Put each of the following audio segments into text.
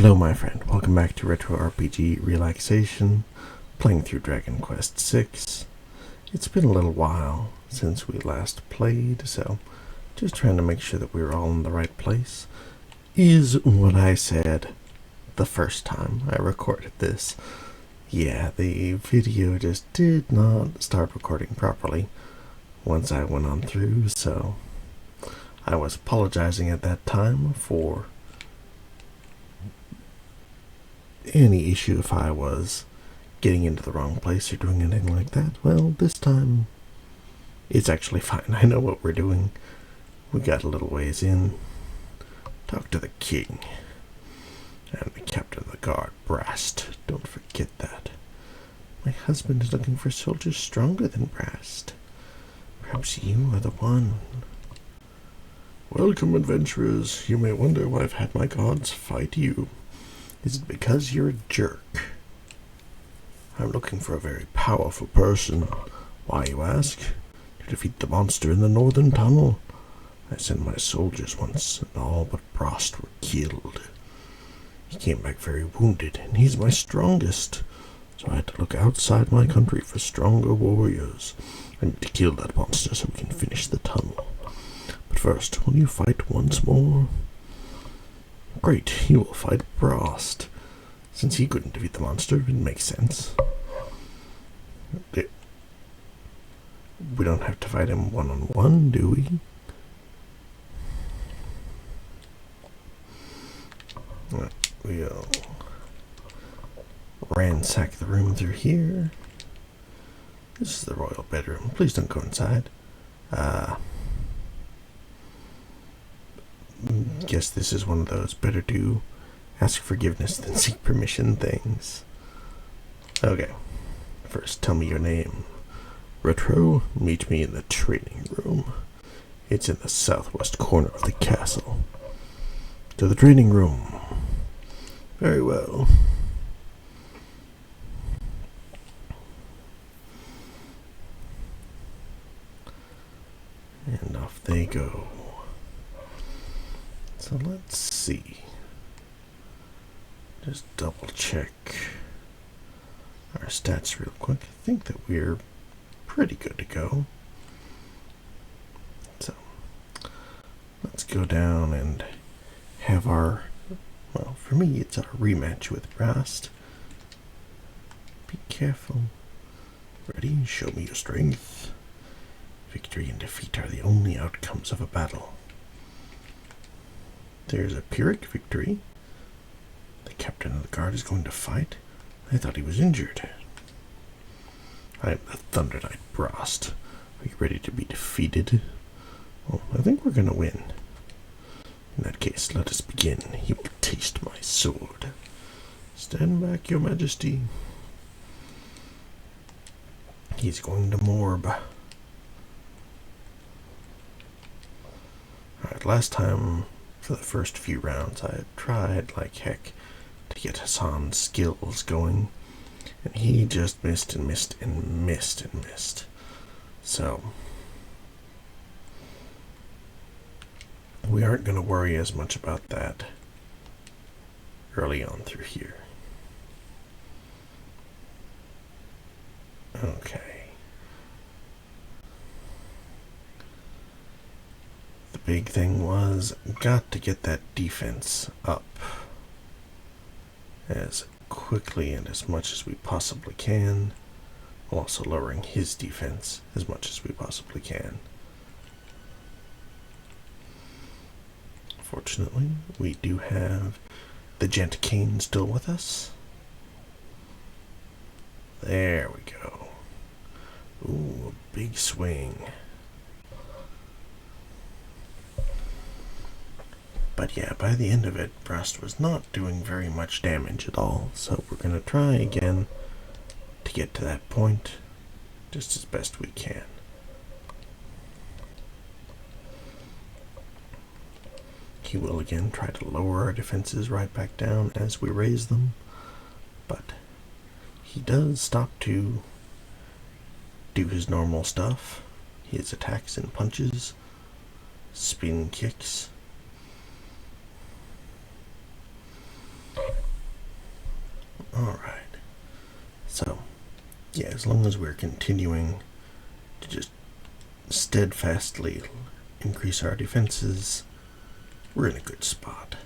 Hello my friend, welcome back to Retro RPG Relaxation, playing through Dragon Quest VI. It's been a little while since we last played, so just trying to make sure that we're all in the right place is what I said the first time I recorded this. Yeah, the video just did not start recording properly once I went on through, so I was apologizing at that time for any issue if I was getting into the wrong place or doing anything like that. Well, this time it's actually fine. I know what we're doing. We got a little ways in. Talk to the king and the captain of the guard, Brast. Don't forget that. My husband is looking for soldiers stronger than Brast. Perhaps you are the one. Welcome, adventurers. You may wonder why I've had my gods fight you. Is it because you're a jerk? I'm looking for a very powerful person. Why, you ask? To defeat the monster in the northern tunnel. I sent my soldiers once, and all but Brast were killed. He came back very wounded, and he's my strongest. So I had to look outside my country for stronger warriors. I need to kill that monster so we can finish the tunnel. But first, will you fight once more? Great, you will fight Brast. Since he couldn't defeat the monster, it makes sense. We don't have to fight him one-on-one, do we? We'll ransack the room through here. This is the royal bedroom. Please don't go inside. Guess this is one of those better to ask forgiveness than seek permission things. Okay, first tell me your name. Retro, meet me in the training room. It's in the southwest corner of the castle. To the training room. Very well. And off they go. So let's see. Just double check our stats real quick. I think that we're pretty good to go. So let's go down and have our, well, for me it's our rematch with Brast. Be careful. Ready? Show me your strength. Victory and defeat are the only outcomes of a battle. There's a Pyrrhic victory. The captain of the guard is going to fight. I thought he was injured. I am the Thunder Knight Brast. Are you ready to be defeated? Well, I think we're going to win. In that case, let us begin. He will taste my sword. Stand back, your majesty. He's going to morb. Alright, last time, for the first few rounds, I had tried like heck to get Hassan's skills going, and he just missed and missed and missed and missed. So we aren't going to worry as much about that early on through here. Okay. The big thing was, got to get that defense up as quickly and as much as we possibly can, while also lowering his defense as much as we possibly can. Fortunately, we do have the Gent Cane still with us. There we go. Ooh, a big swing. But yeah, by the end of it, Brast was not doing very much damage at all, so we're going to try again to get to that point just as best we can. He will again try to lower our defenses right back down as we raise them, but he does stop to do his normal stuff. His attacks and punches, spin kicks. Alright. So, yeah, as long as we're continuing to just steadfastly increase our defenses, we're in a good spot.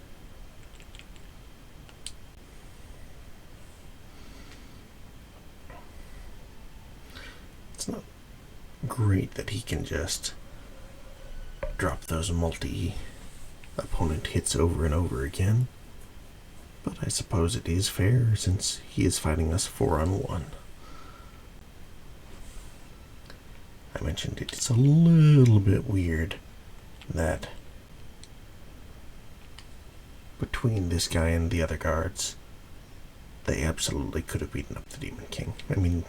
It's not great that he can just drop those multi-opponent hits over and over again, but I suppose it is fair since he is fighting us 4-on-1. I mentioned it's a little bit weird that between this guy and the other guards, they absolutely could have beaten up the Demon King. I mean,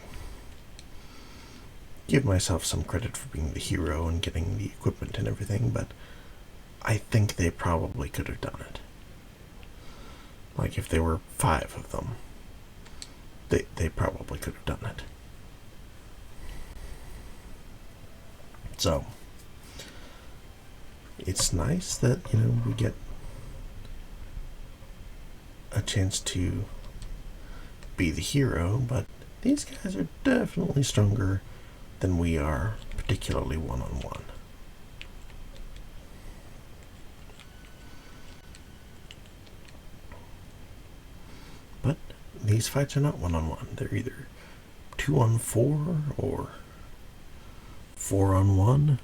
give myself some credit for being the hero and getting the equipment and everything, but I think they probably could have done it. Like, if there were 5 of them, they probably could have done it. So, it's nice that, we get a chance to be the hero, but these guys are definitely stronger than we are, particularly 1-on-1. But these fights are not 1-on-1. They're either 2-on-4 or 4-on-1.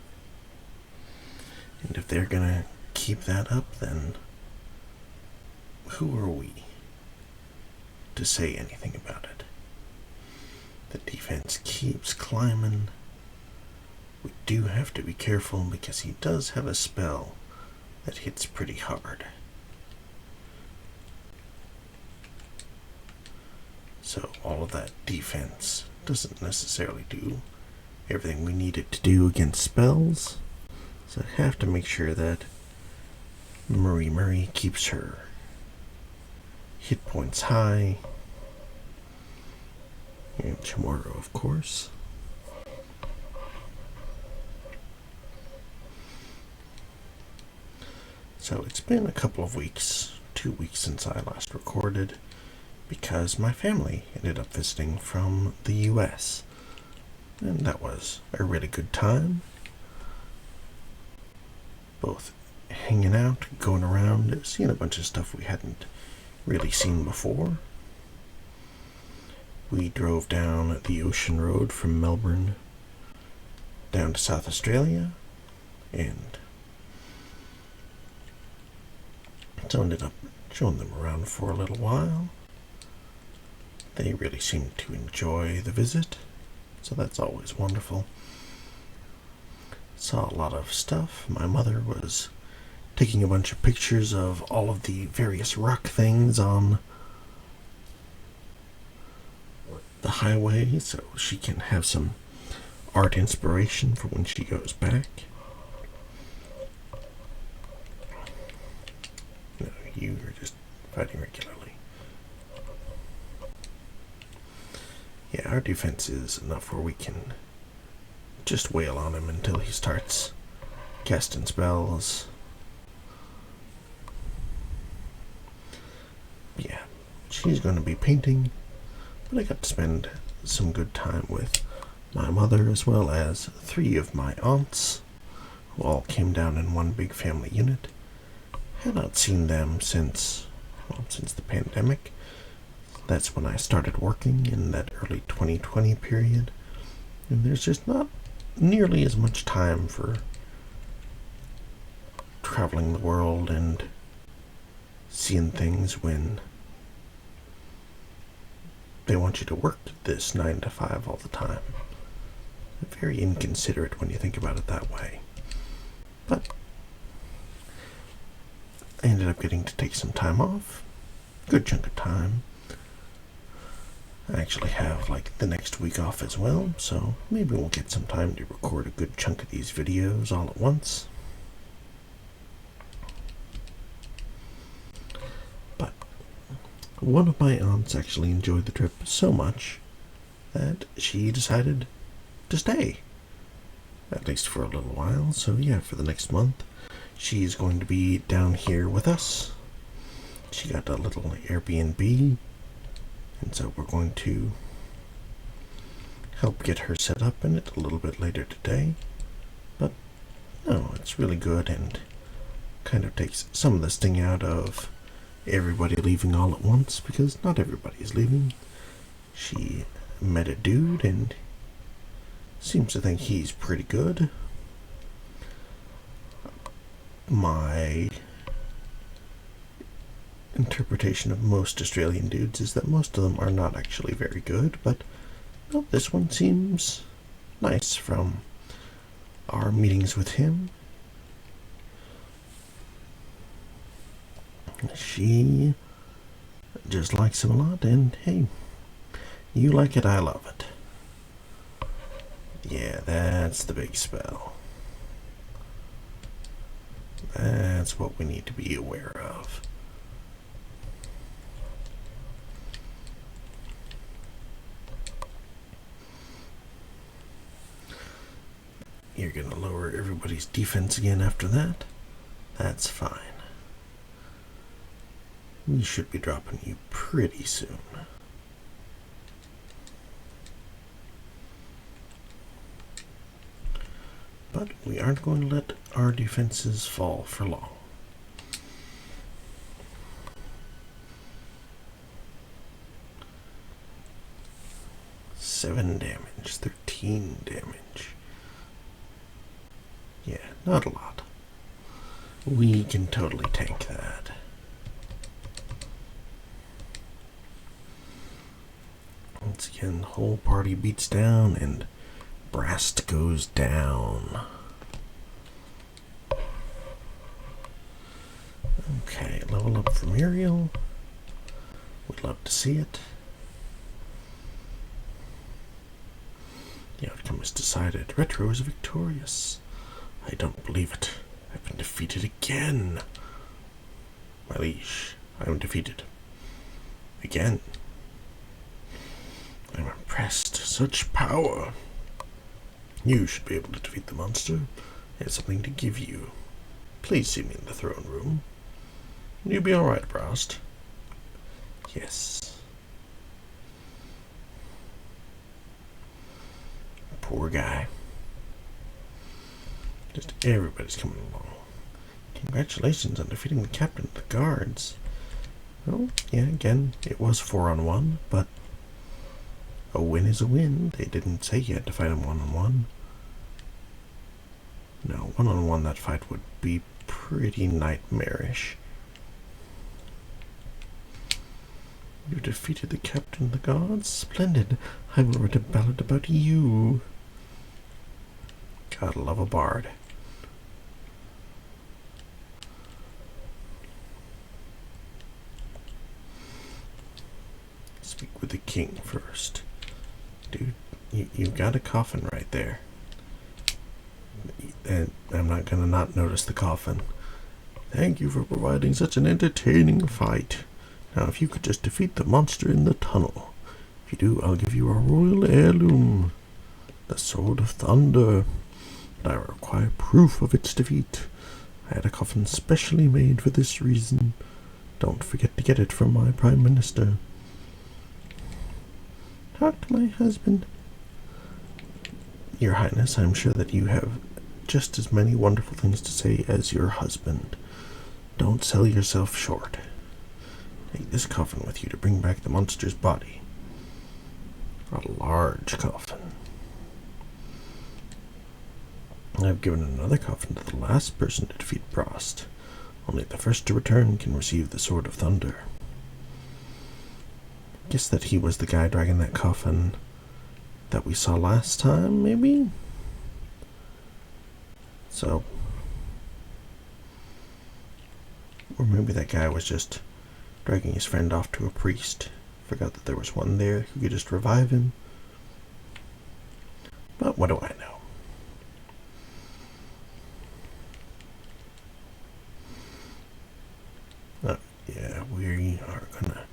And if they're gonna keep that up, then who are we to say anything about it? The defense keeps climbing. We do have to be careful because he does have a spell that hits pretty hard. So all of that defense doesn't necessarily do everything we need it to do against spells. So I have to make sure that Murray keeps her hit points high. And Chamorro, of course. So it's been a couple of weeks, 2 weeks since I last recorded, because my family ended up visiting from the US. And that was a really good time. Both hanging out, going around, seeing a bunch of stuff we hadn't really seen before. We drove down the ocean road from Melbourne down to South Australia, and so ended up showing them around for a little while. They really seemed to enjoy the visit, so that's always wonderful. Saw a lot of stuff. My mother was taking a bunch of pictures of all of the various rock things on the highway, so she can have some art inspiration for when she goes back. No, you are just fighting regularly. Yeah, our defense is enough where we can just wail on him until he starts casting spells. Yeah, she's going to be painting, but I got to spend some good time with my mother as well as 3 of my aunts, who all came down in one big family unit. Had not seen them since the pandemic. That's when I started working in that early 2020 period. And there's just not nearly as much time for traveling the world and seeing things when they want you to work this 9 to 5 all the time. Very inconsiderate when you think about it that way. But I ended up getting to take some time off. Good chunk of time. I actually have like the next week off as well, so maybe we'll get some time to record a good chunk of these videos all at once. But one of my aunts actually enjoyed the trip so much that she decided to stay, at least for a little while. So yeah, for the next month she's going to be down here with us. She got a little Airbnb And so we're going to help get her set up in it a little bit later today. But no, it's really good and kind of takes some of the sting out of everybody leaving all at once, because not everybody is leaving. She met a dude and seems to think he's pretty good. My interpretation of most Australian dudes is that most of them are not actually very good, but well, this one seems nice from our meetings with him. She just likes him a lot, and hey, you like it, I love it. Yeah, that's the big spell. That's what we need to be aware of. You're gonna lower everybody's defense again after that? That's fine. We should be dropping you pretty soon. But we aren't going to let our defenses fall for long. $7 damage, 13 damage. Yeah, not a lot. We can totally tank that. Once again, the whole party beats down and Brast goes down. Okay, level up for Muriel. We'd love to see it. The outcome is decided. Retro is victorious. I don't believe it. I've been defeated again. My liege, I am defeated. Again. I'm impressed. Such power. You should be able to defeat the monster. I have something to give you. Please see me in the throne room. You'll be alright, Brast. Yes. Poor guy. Just everybody's coming along. Congratulations on defeating the captain of the guards. Well, yeah, again, it was 4-on-1, but a win is a win. They didn't say you had to fight him 1-on-1. No, 1-on-1 that fight would be pretty nightmarish. You defeated the captain of the guards? Splendid. I will write a ballad about you. Gotta love a bard. Speak with the king first. Dude, you've got a coffin right there. And I'm not gonna not notice the coffin. Thank you for providing such an entertaining fight. Now if you could just defeat the monster in the tunnel. If you do, I'll give you a royal heirloom. The Sword of Thunder. But I require proof of its defeat. I had a coffin specially made for this reason. Don't forget to get it from my Prime Minister. Talk to my husband. Your Highness, I'm sure that you have just as many wonderful things to say as your husband. Don't sell yourself short. Take this coffin with you to bring back the monster's body. A large coffin. I've given another coffin to the last person to defeat Brast. Only the first to return can receive the Sword of Thunder. Guess that he was the guy dragging that coffin that we saw last time, maybe? So, or maybe that guy was just dragging his friend off to a priest. Forgot that there was one there who could just revive him. But what do I know? Oh, yeah, we are gonna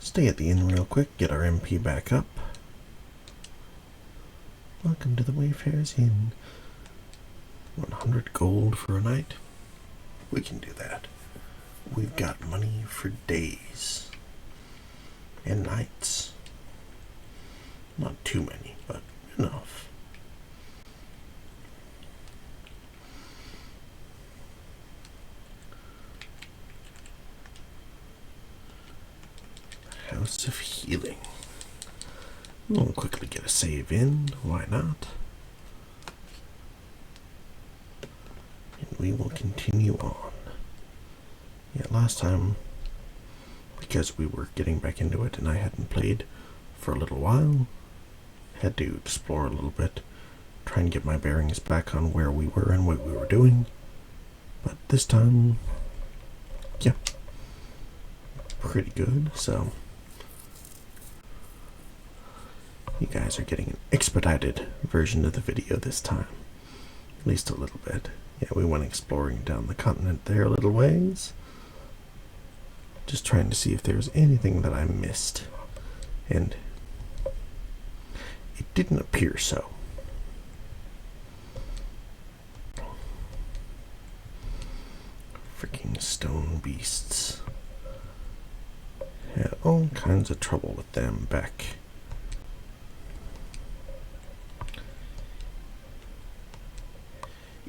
stay at the inn real quick, get our MP back up. Welcome to the Wayfarer's Inn. 100 gold for a night. We can do that. We've got money for days. and knights. Not too many, but enough. House of Healing. We'll quickly get a save in, why not? And we will continue on. Yeah, last time, because we were getting back into it and I hadn't played for a little while, had to explore a little bit, try and get my bearings back on where we were and what we were doing. But this time, yeah, pretty good, so you guys are getting an expedited version of the video this time. At least a little bit. Yeah, we went exploring down the continent there a little ways. Just trying to see if there's anything that I missed. And it didn't appear so. Freaking stone beasts. Had all kinds of trouble with them back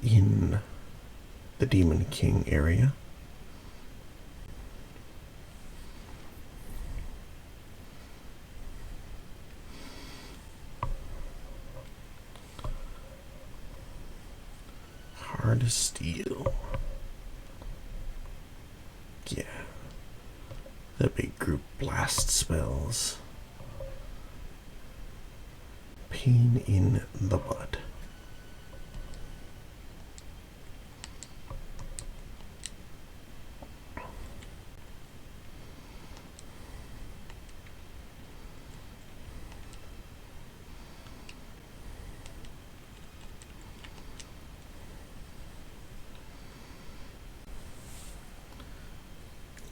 in the Demon King area. Hard as steel. Yeah. The big group blast spells. Pain in the butt.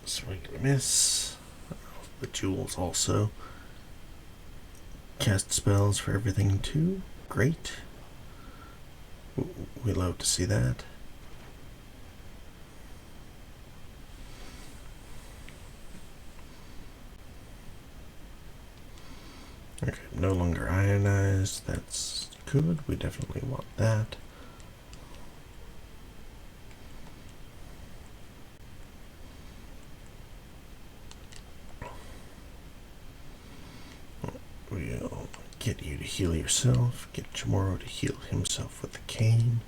Swing and a miss. The jewels also cast spells for everything too. Great. We love to see that. Okay, no longer ionized. That's good. We definitely want that. We'll get you to heal yourself, get Chamorro to heal himself with the cane.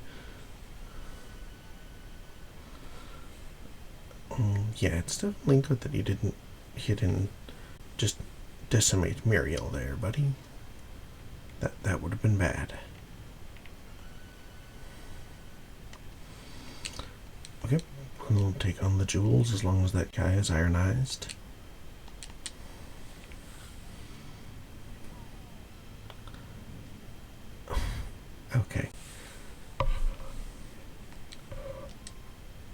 Yeah, it's definitely good that you didn't hit and just decimate Muriel there, buddy. That would have been bad. Okay, we'll take on the jewels as long as that guy is ironized. Okay.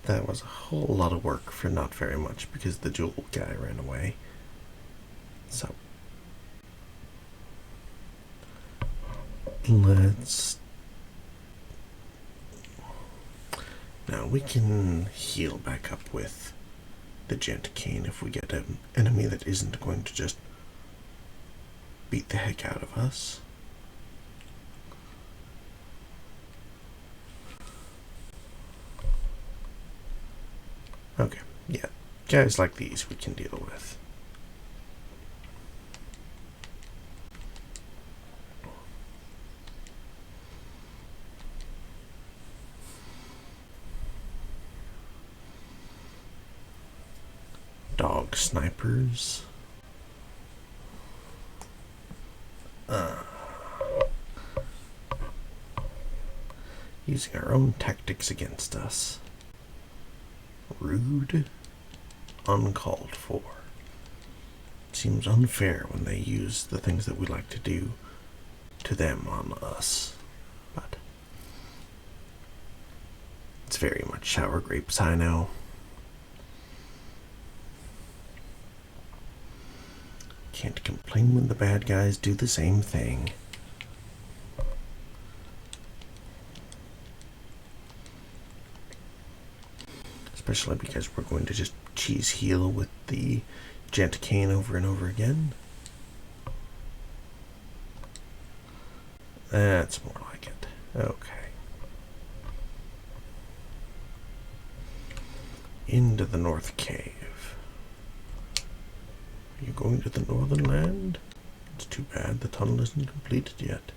That was a whole lot of work for not very much because the jewel guy ran away. So let's... Now we can heal back up with the gent cane if we get an enemy that isn't going to just beat the heck out of us. Okay, yeah, guys like these we can deal with. Dog snipers. Using our own tactics against us. Rude, uncalled for. Seems unfair when they use the things that we like to do to them on us, but it's very much sour grapes, I know. Can't complain when the bad guys do the same thing. Especially because we're going to just cheese heal with the Gent cane over and over again. That's more like it. Okay. Into the North Cave. Are you going to the Northern Land? It's too bad the tunnel isn't completed yet.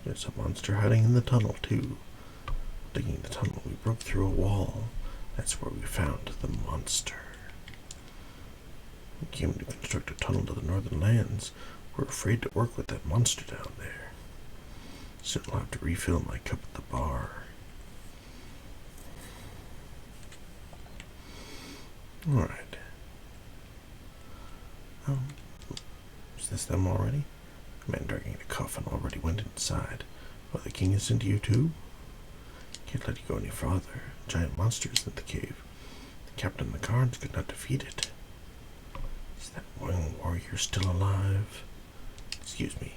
There's a monster hiding in the tunnel, too. Digging the tunnel, we broke through a wall. That's where we found the monster. We came to construct a tunnel to the Northern Lands. We're afraid to work with that monster down there. Soon I'll have to refill my cup at the bar. Alright. Is this them already? The man dragging the coffin already went inside. Oh, the king is into you too? Can't let you go any farther. A giant monster is in the cave. The captain of the guards could not defeat it. Is that young warrior still alive? Excuse me.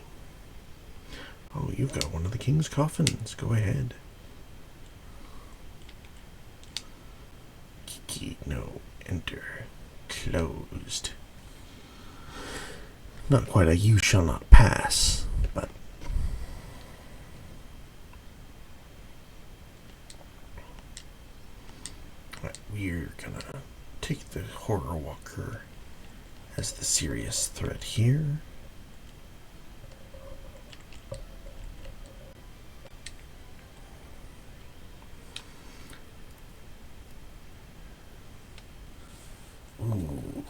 Oh, you've got one of the king's coffins. Go ahead. Kiki, no. Enter. Closed. Not quite a you shall not pass, but... Right, we're gonna take the horror walker as the serious threat here. Ooh.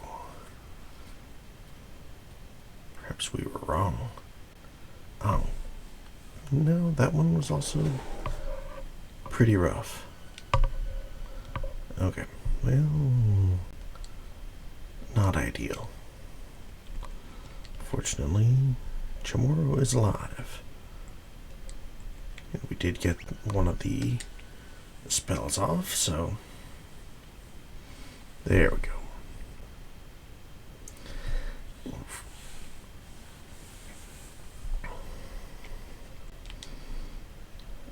Perhaps we were wrong. Oh. No, that one was also pretty rough. Okay. Well, not ideal. Fortunately, Chamorro is alive. And we did get one of the spells off, so there we go.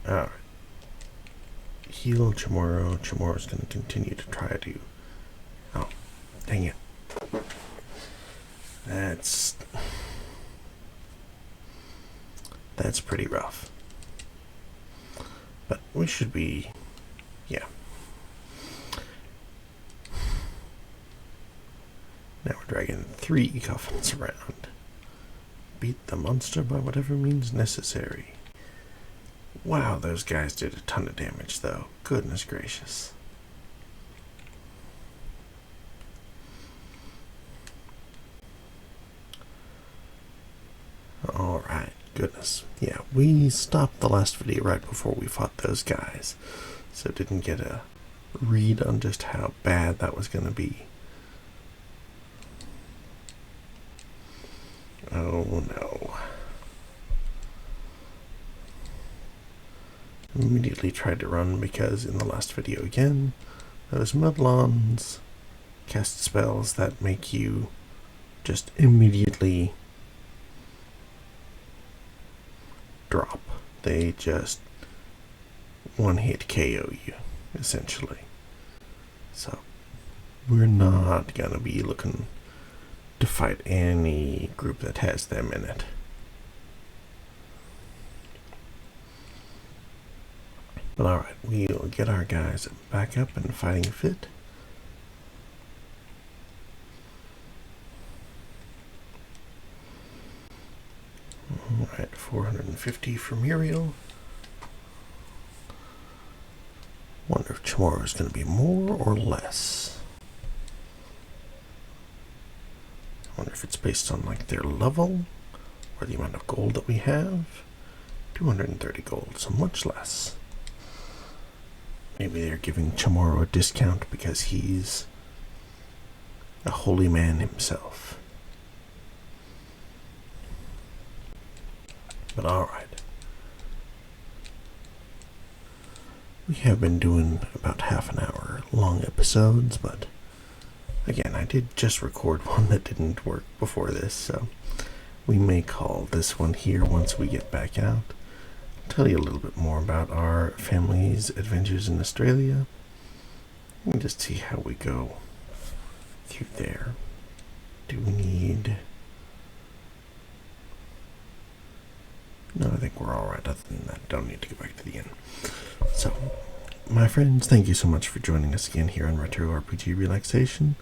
Alright. Heal Chamorro. Chamorro's going to continue to try to... Oh, dang it. That's pretty rough. But we should be... Yeah. Now we're dragging 3 coffins around. Beat the monster by whatever means necessary. Wow, those guys did a ton of damage, though. Goodness gracious. Alright, goodness. Yeah, we stopped the last video right before we fought those guys, so didn't get a read on just how bad that was going to be. Oh no. Immediately tried to run because in the last video again, those Mudlons cast spells that make you just immediately drop. They just one-hit KO you, essentially. So, we're not gonna be looking to fight any group that has them in it. But alright, we'll get our guys back up and fighting fit. Alright, 450 for Muriel. Wonder if Chamorro is going to be more or less. I wonder if it's based on like their level or the amount of gold that we have. 230 gold, so much less. Maybe they're giving Chamorro a discount because he's a holy man himself. But alright. We have been doing about half an hour long episodes, but again, I did just record one that didn't work before this, so we may call this one here once we get back out. Tell you a little bit more about our family's adventures in Australia, Let me just see how we go through there. Do we need... No, I think we're alright. Other than that, don't need to go back to the end. So, my friends, thank you so much for joining us again here on Retro RPG Relaxation.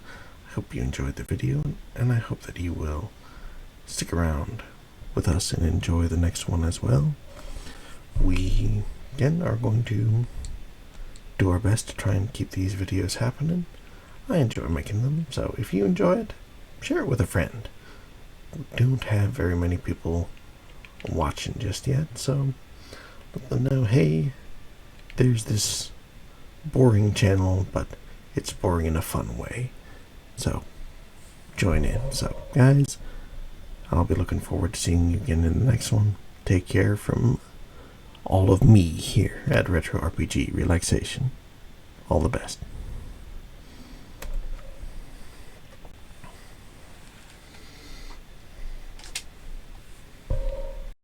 I hope you enjoyed the video, and I hope that you will stick around with us and enjoy the next one as well. We, again, are going to do our best to try and keep these videos happening. I enjoy making them, so if you enjoy it, share it with a friend. We don't have very many people watching just yet, so let them know, hey, there's this boring channel, but it's boring in a fun way. So, join in. So, guys, I'll be looking forward to seeing you again in the next one. Take care from all of me here at Retro RPG Relaxation. All the best.